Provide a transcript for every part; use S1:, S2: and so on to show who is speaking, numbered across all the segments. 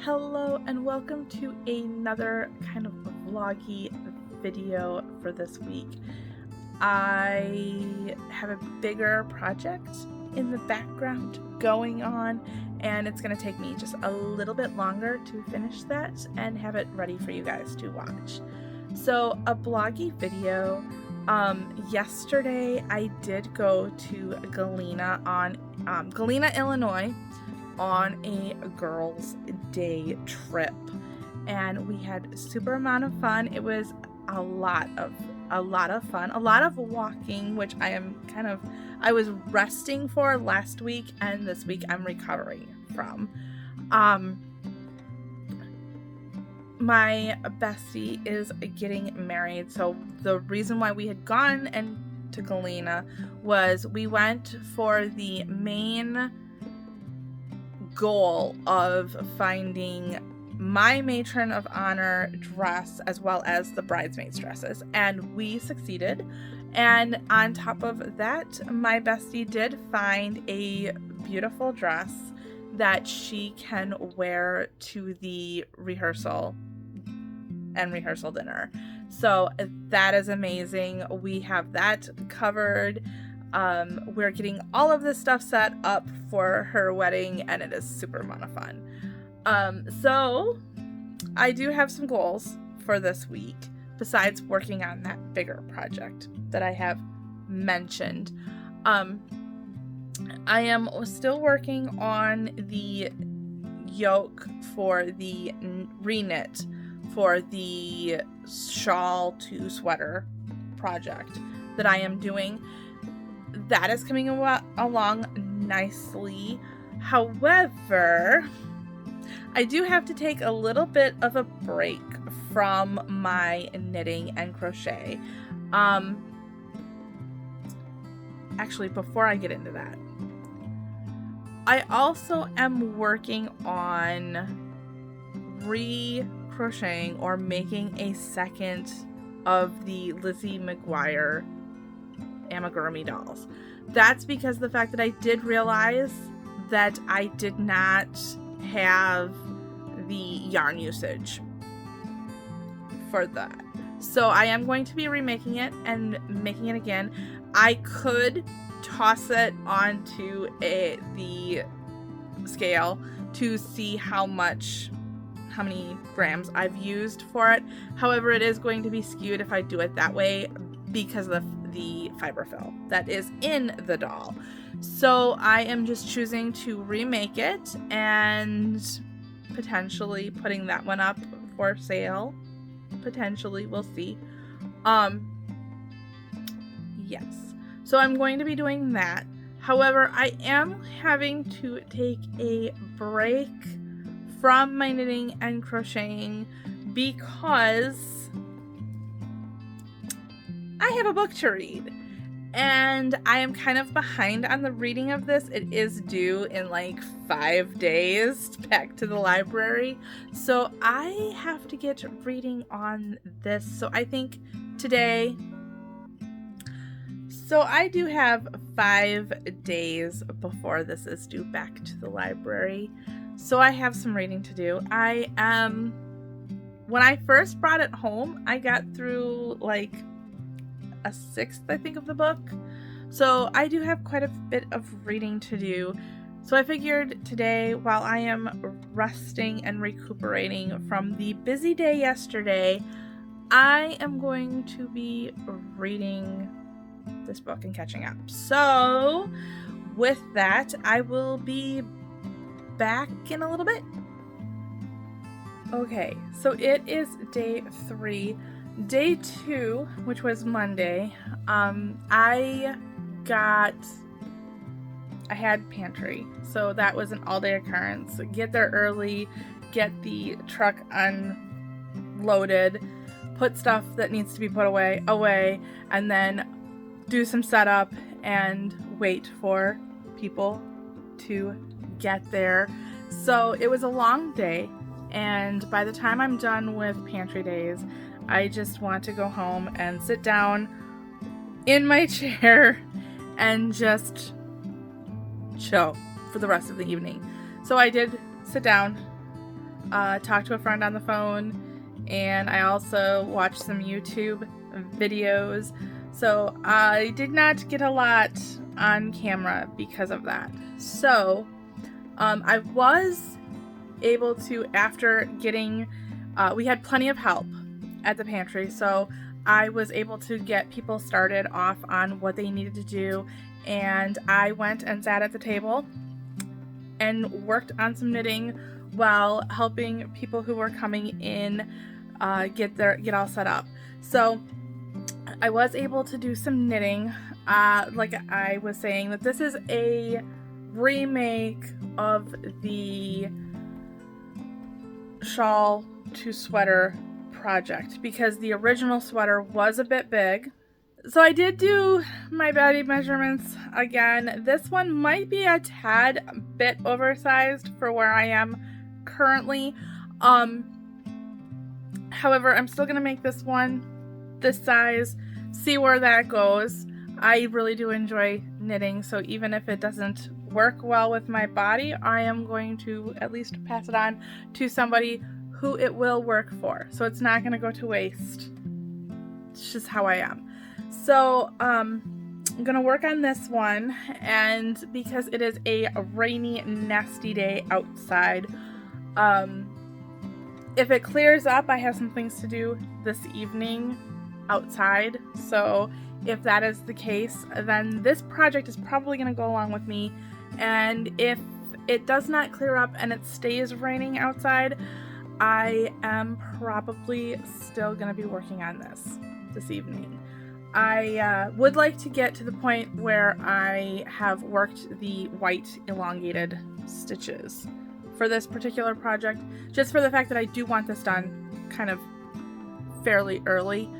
S1: Hello and welcome to another kind of vloggy video for this week. I have a bigger project in the background going on, and it's going to take me just a little bit longer to finish that and have it ready for you guys to watch. So a vloggy video. Yesterday I did go to Galena on Galena, Illinois, on a girls' day trip, and we had a super amount of fun. It was a lot of fun, a lot of walking, which I was resting for last week, and this week I'm recovering from. My bestie is getting married, so the reason why we had gone to Galena was we went for the main goal of finding my matron of honor dress as well as the bridesmaids dresses, and we succeeded. And on top of that, my bestie did find a beautiful dress that she can wear to the rehearsal and rehearsal dinner. So that is amazing. We have that covered. We're getting all of this stuff set up for her wedding, and it is super amount of fun. So I do have some goals for this week besides working on that bigger project that I have mentioned. I am still working on the yoke for the reknit for the shawl to sweater project that I am doing. That is coming along nicely. However, I do have to take a little bit of a break from my knitting and crochet. Actually, before I get into that, I also am working on crocheting or making a second of the Lizzie McGuire amigurumi dolls. That's because the fact that I did realize that I did not have the yarn usage for that. So I am going to be remaking it and making it again. I could toss it onto the scale to see how many grams I've used for it. However, it is going to be skewed if I do it that way because of the fiberfill that is in the doll. So I am just choosing to remake it and potentially putting that one up for sale. Potentially, we'll see. Yes. So I'm going to be doing that. However, I am having to take a break from my knitting and crocheting because I have a book to read, and I am kind of behind on the reading of this. It is due in like 5 days back to the library, so I have to get reading on this. So I think today, so I do have 5 days before this is due back to the library. So I have some reading to do. When I first brought it home, I got through like a sixth, I think, of the book. So I do have quite a bit of reading to do. So I figured today, while I am resting and recuperating from the busy day yesterday, I am going to be reading this book and catching up. So with that, I will be back in a little bit. Okay, so it is day 3. Day 2, which was Monday, I had Pantry, so that was an all-day occurrence. Get there early, get the truck unloaded, put stuff that needs to be put away, and then do some setup and wait for people to get there. So it was a long day, and by the time I'm done with Pantry days, I just want to go home and sit down in my chair and just chill for the rest of the evening. So I did sit down, talk to a friend on the phone, and I also watched some YouTube videos. So I did not get a lot on camera because of that. So I was able to, after getting, we had plenty of help at the pantry, so I was able to get people started off on what they needed to do, and I went and sat at the table and worked on some knitting while helping people who were coming in get all set up. So I was able to do some knitting. Like I was saying, that this is a remake of the shawl to sweater project because the original sweater was a bit big. So I did do my body measurements again. This one might be a tad bit oversized for where I am currently. However, I'm still gonna make this one this size, see where that goes. I really do enjoy knitting, so even if it doesn't work well with my body, I am going to at least pass it on to somebody who it will work for. So it's not gonna go to waste. It's just how I am. So I'm gonna work on this one, and because it is a rainy, nasty day outside, if it clears up, I have some things to do this evening outside. So if that is the case, then this project is probably gonna go along with me. And if it does not clear up and it stays raining outside, I am probably still gonna be working on this evening. I would like to get to the point where I have worked the white elongated stitches for this particular project, just for the fact that I do want this done kind of fairly early.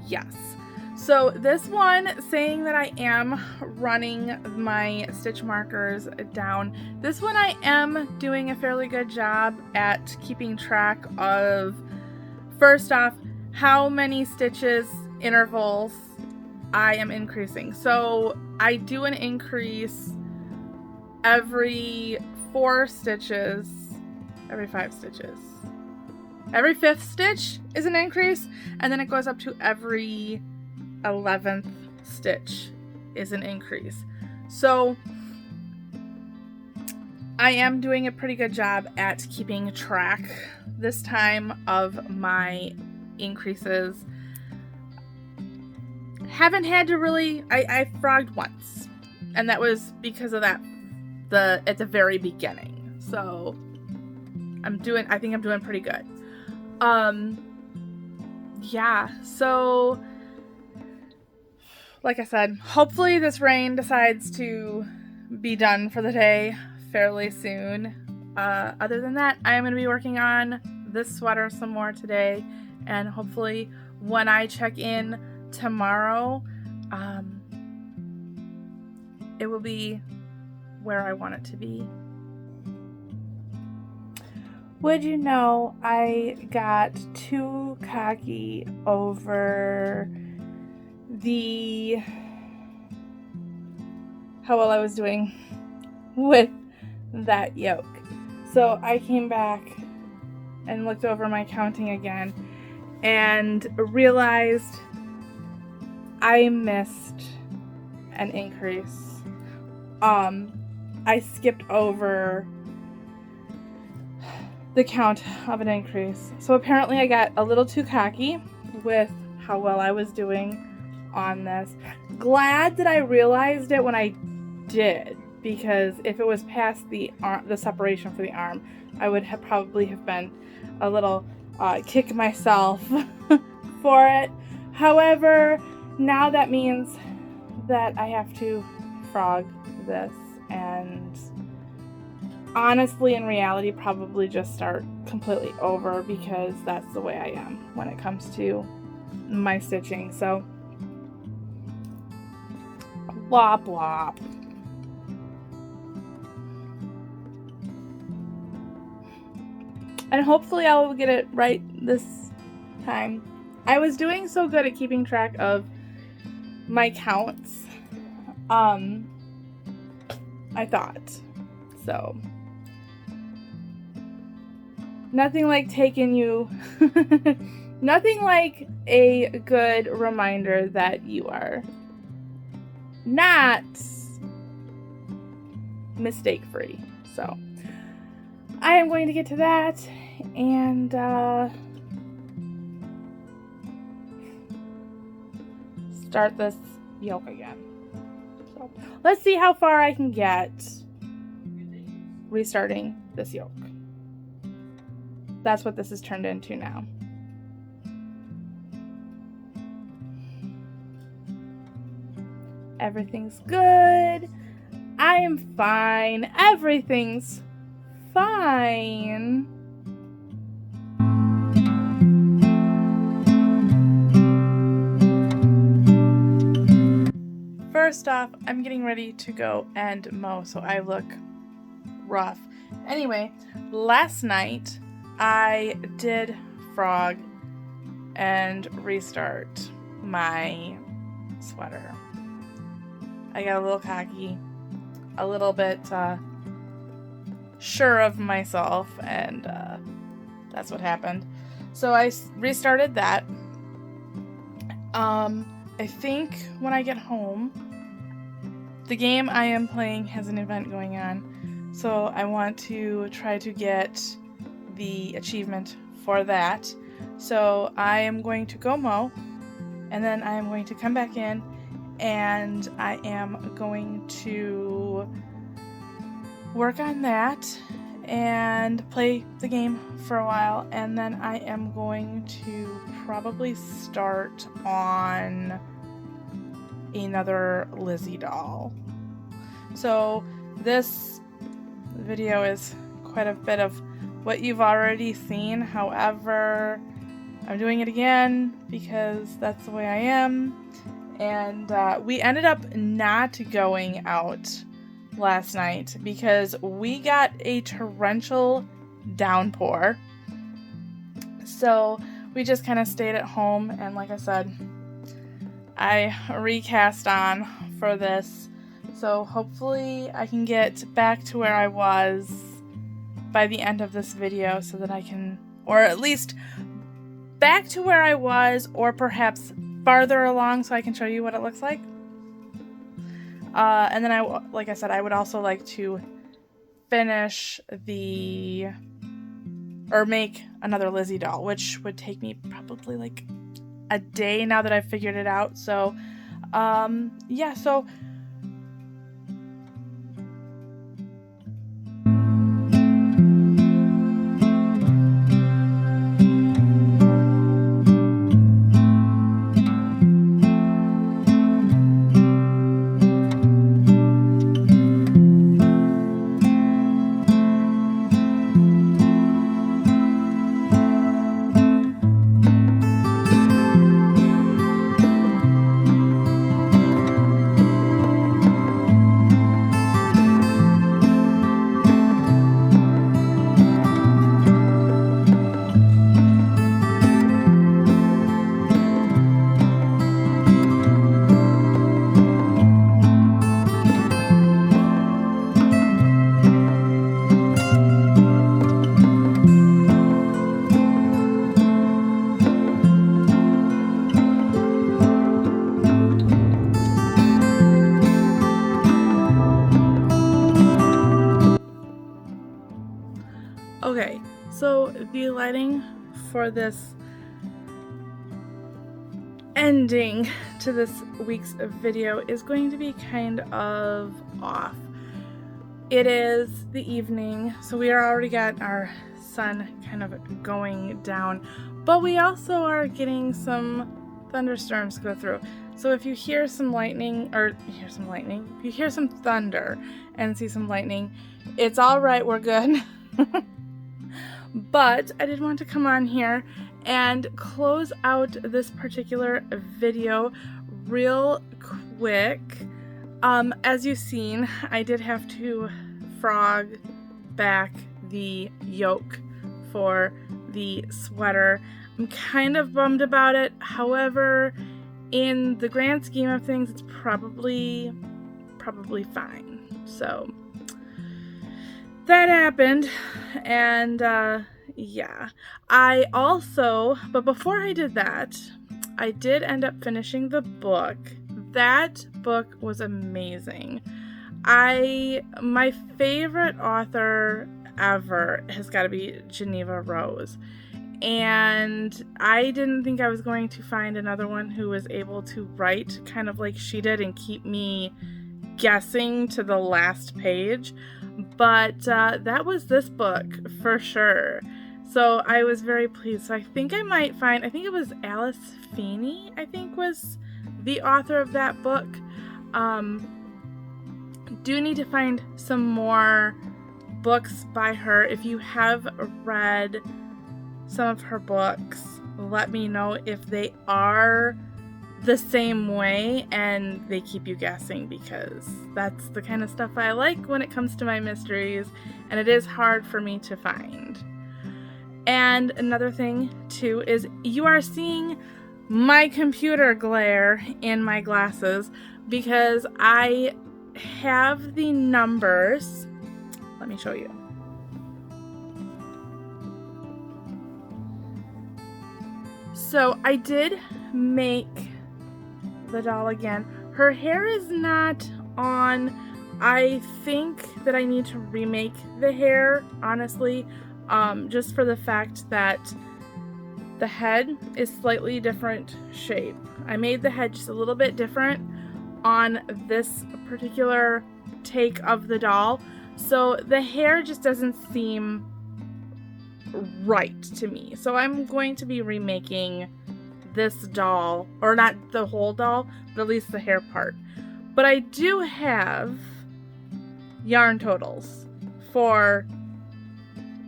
S1: Yes. So this one, saying that I am running my stitch markers down, this one I am doing a fairly good job at keeping track of, first off, how many stitches intervals I am increasing. So I do an increase every 4 stitches, every 5 stitches. Every 5th stitch is an increase, and then it goes up to every 11th stitch is an increase. So I am doing a pretty good job at keeping track this time of my increases. Haven't had to really, I frogged once, and that was because of that at the very beginning. So I think I'm doing pretty good. Yeah, so like I said, hopefully this rain decides to be done for the day fairly soon. Other than that, I am going to be working on this sweater some more today, and hopefully when I check in tomorrow, it will be where I want it to be. Would you know, I got too cocky over how well I was doing with that yoke. So I came back and looked over my counting again and realized I missed an increase. I skipped over the count of an increase. So apparently I got a little too cocky with how well I was doing on this. Glad that I realized it when I did, because if it was past the separation for the arm, I would have probably have been a little kick myself for it. However, now that means that I have to frog this, and honestly, in reality, probably just start completely over, because that's the way I am when it comes to my stitching. So, blop blop. And hopefully I will get it right this time. I was doing so good at keeping track of my counts. I thought. So, nothing like taking you, nothing like a good reminder that you are not mistake-free. So, I am going to get to that and start this yoke again. So, let's see how far I can get restarting this yoke. That's what this has turned into now. Everything's good. I am fine. Everything's fine. First off, I'm getting ready to go and mow, so I look rough. Anyway, last night I did frog and restart my sweater. I got a little cocky, a little bit sure of myself, and that's what happened. So I restarted that. I think when I get home, the game I am playing has an event going on, so I want to try to get the achievement for that. So I am going to go mow, and then I am going to come back in, and I am going to work on that and play the game for a while, and then I am going to probably start on another Lizzie doll. So this video is quite a bit of what you've already seen. However, I'm doing it again because that's the way I am. And we ended up not going out last night because we got a torrential downpour. So we just kind of stayed at home, and like I said, I recast on for this. So hopefully I can get back to where I was by the end of this video, so that I can, or at least back to where I was, or perhaps farther along so I can show you what it looks like. And then like I said, I would also like to finish or make another Lizzie doll, which would take me probably like a day now that I've figured it out. So, yeah, so Okay, so the lighting for this ending to this week's video is going to be kind of off. It is the evening, so we already got our sun kind of going down, but we also are getting some thunderstorms go through. So if you hear some lightning, if you hear some thunder and see some lightning, it's all right, we're good. But I did want to come on here and close out this particular video real quick. As you've seen, I did have to frog back the yoke for the sweater. I'm kind of bummed about it. However, in the grand scheme of things, it's probably fine. So that happened, and yeah. But before I did that, I did end up finishing the book. That book was amazing. My favorite author ever has got to be Geneva Rose. And I didn't think I was going to find another one who was able to write kind of like she did and keep me guessing to the last page. But that was this book for sure. So I was very pleased. So I think it was Alice Feeney, I think was the author of that book. Do need to find some more books by her. If you have read some of her books, let me know if they are the same way and they keep you guessing, because that's the kind of stuff I like when it comes to my mysteries, and it is hard for me to find. And another thing too is you are seeing my computer glare in my glasses because I have the numbers. Let me show you. So I did make the doll again. Her hair is not on. I think that I need to remake the hair, honestly, just for the fact that the head is slightly different shape. I made the head just a little bit different on this particular take of the doll, so the hair just doesn't seem right to me. So I'm going to be remaking this doll, or not the whole doll, but at least the hair part. But I do have yarn totals for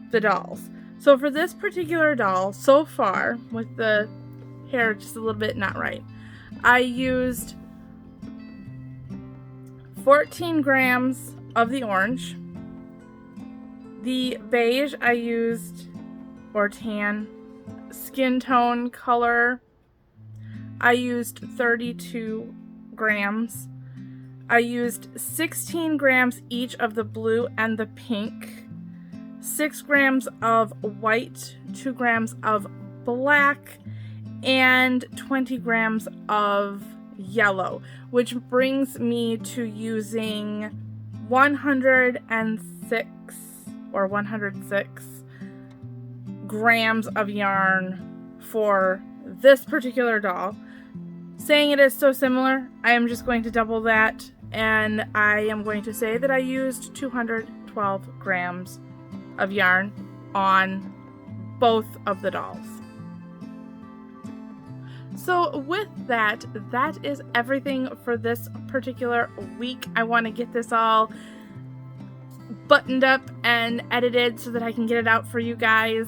S1: the dolls. So for this particular doll, so far, with the hair just a little bit not right, I used 14 grams of the orange. The beige I used, or tan, skin tone color, I used 32 grams. I used 16 grams each of the blue and the pink, 6 grams of white, 2 grams of black, and 20 grams of yellow, which brings me to using 106 grams of yarn for this particular doll. Saying it is so similar, I am just going to double that, and I am going to say that I used 212 grams of yarn on both of the dolls. So with that, that is everything for this particular week. I want to get this all buttoned up and edited so that I can get it out for you guys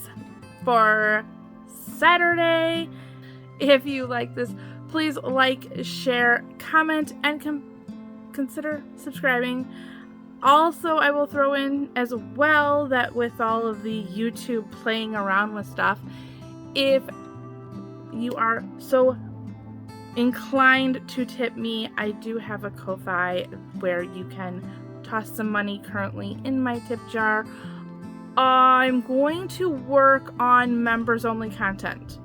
S1: for Saturday. If you like this, please like, share, comment, and consider subscribing. Also, I will throw in as well that with all of the YouTube playing around with stuff, if you are so inclined to tip me, I do have a Ko-Fi where you can toss some money currently in my tip jar. I'm going to work on members only content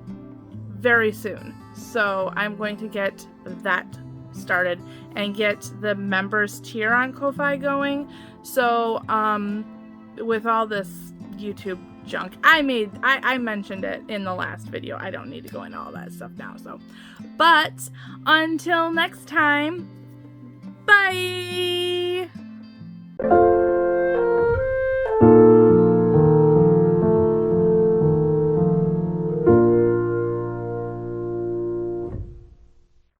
S1: very soon, so I'm going to get that started and get the members tier on Ko-Fi going. So with all this YouTube junk. I mentioned it in the last video. I don't need to go into all that stuff now. So, but until next time, bye.